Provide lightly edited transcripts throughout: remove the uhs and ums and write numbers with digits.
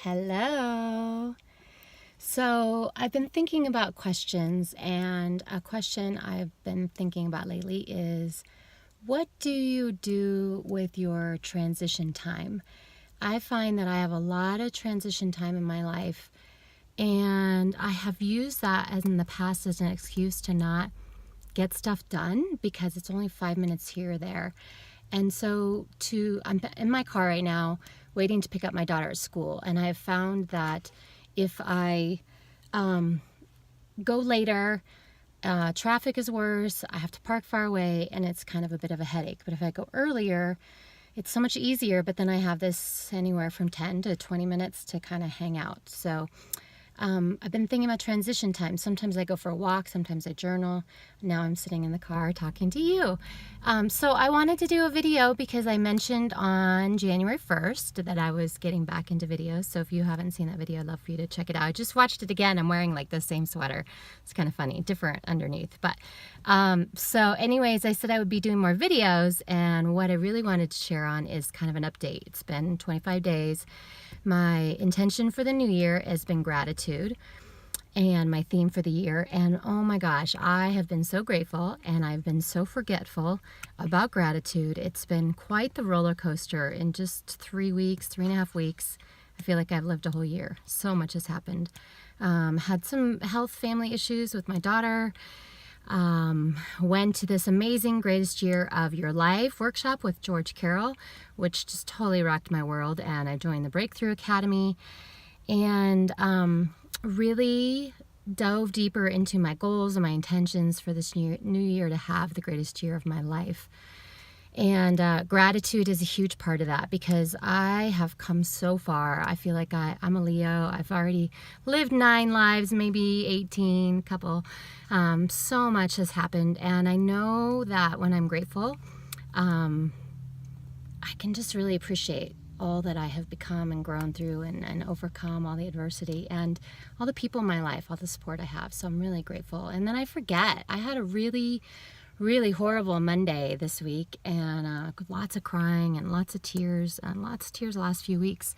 Hello. So I've been thinking about questions, and a question I've been thinking about lately is, what do you do with your transition time? I find that I have a lot of transition time in my life, and I have used that as in the past as an excuse to not get stuff done because it's only 5 minutes here or there. And so I'm in my car right now waiting to pick up my daughter at school, and I have found that if I go later, traffic is worse, I have to park far away, and it's kind of a bit of a headache. But if I go earlier, it's so much easier, but then I have this anywhere from 10 to 20 minutes to kind of hang out. So I've been thinking about transition time. Sometimes I go for a walk, sometimes I journal. Now I'm sitting in the car talking to you. So I wanted to do a video because I mentioned on January 1st that I was getting back into videos. So if you haven't seen that video, I'd love for you to check it out. I just watched it again. I'm wearing like the same sweater. It's kind of funny, different underneath. But so anyways, I said I would be doing more videos, and what I really wanted to share on is kind of an update. It's been 25 days. My intention for the new year has been gratitude, and my theme for the year. And oh my gosh, I have been so grateful, and I've been so forgetful about gratitude. It's been quite the roller coaster in just 3.5 weeks. I feel like I've lived a whole year. So much has happened. Had some health family issues with my daughter. Went to this amazing Greatest Year of Your Life workshop with George Carroll, which just totally rocked my world. And I joined the Breakthrough Academy, and really dove deeper into my goals and my intentions for this new year to have the greatest year of my life. And gratitude is a huge part of that because I have come so far. I feel like I'm a Leo. I've already lived 9 lives, maybe 18, couple. So much has happened. And I know that when I'm grateful, I can just really appreciate all that I have become and grown through and overcome all the adversity and all the people in my life, all the support I have. So I'm really grateful. And then I forget. I had a really horrible Monday this week, and lots of crying and lots of tears the last few weeks.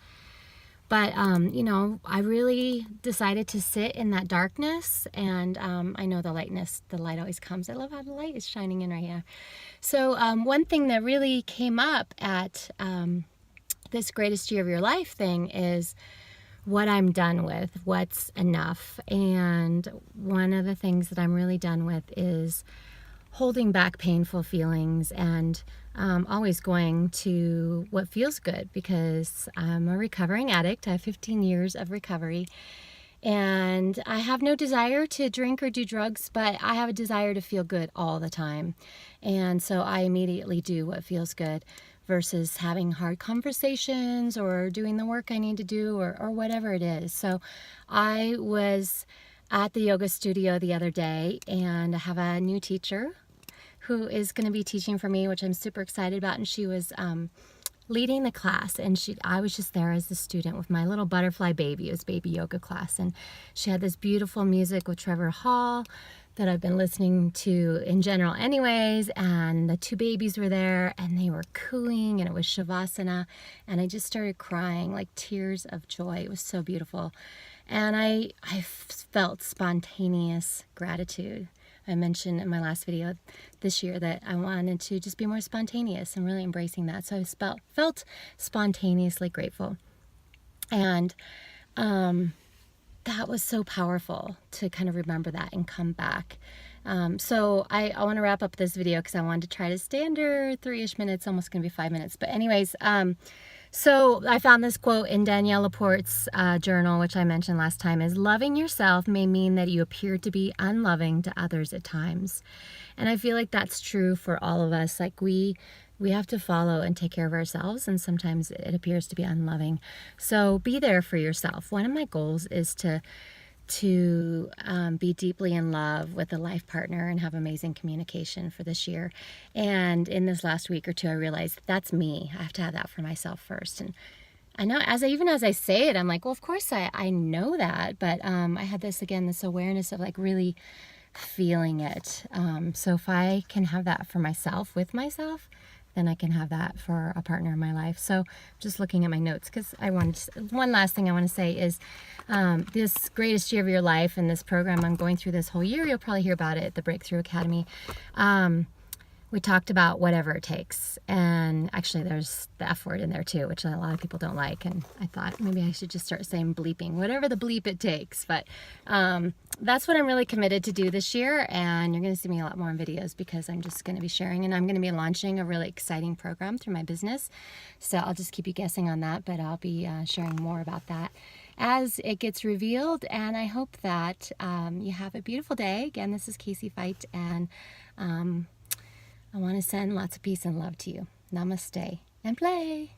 But I really decided to sit in that darkness, and I know the light always comes. I love how the light is shining in right here. So one thing that really came up at this Greatest Year of Your Life thing is what I'm done with, what's enough. And one of the things that I'm really done with is holding back painful feelings and always going to what feels good, because I'm a recovering addict. I have 15 years of recovery, and I have no desire to drink or do drugs, but I have a desire to feel good all the time. And so I immediately do what feels good versus having hard conversations or doing the work I need to do or whatever it is. So I was at the yoga studio the other day, and I have a new teacher who is going to be teaching for me, which I'm super excited about. And she was leading the class, and I was just there as the student with my little butterfly baby. It was baby yoga class, and she had this beautiful music with Trevor Hall that I've been listening to in general anyways, and the 2 babies were there, and they were cooing, and it was Shavasana, and I just started crying, like tears of joy. It was so beautiful, and I felt spontaneous gratitude. I mentioned in my last video this year that I wanted to just be more spontaneous and really embracing that. So I felt spontaneously grateful. And that was so powerful to kind of remember that and come back. So I want to wrap up this video because I wanted to try to stay under 3-ish minutes, almost going to be 5 minutes. But anyways, so I found this quote in Danielle Laporte's journal, which I mentioned last time, is loving yourself may mean that you appear to be unloving to others at times. And I feel like that's true for all of us. Like we have to follow and take care of ourselves, and sometimes it appears to be unloving. So be there for yourself. One of my goals is to be deeply in love with a life partner and have amazing communication for this year. And in this last week or two, I realized that's me. I have to have that for myself first. And I know even as I say it, I'm like, well, of course I know that. But I had this awareness of like really feeling it. So if I can have that for myself, with myself, then I can have that for a partner in my life. So just looking at my notes, because one last thing I want to say is this greatest year of your life and this program I'm going through this whole year, you'll probably hear about it at the Breakthrough Academy. We talked about whatever it takes, and actually there's the F word in there too, which a lot of people don't like, and I thought maybe I should just start saying bleeping, whatever the bleep it takes. But that's what I'm really committed to do this year, and you're going to see me a lot more in videos because I'm just going to be sharing, and I'm going to be launching a really exciting program through my business. So I'll just keep you guessing on that, but I'll be sharing more about that as it gets revealed, and I hope that you have a beautiful day. Again, this is Casey Veit, and I want to send lots of peace and love to you. Namaste and play.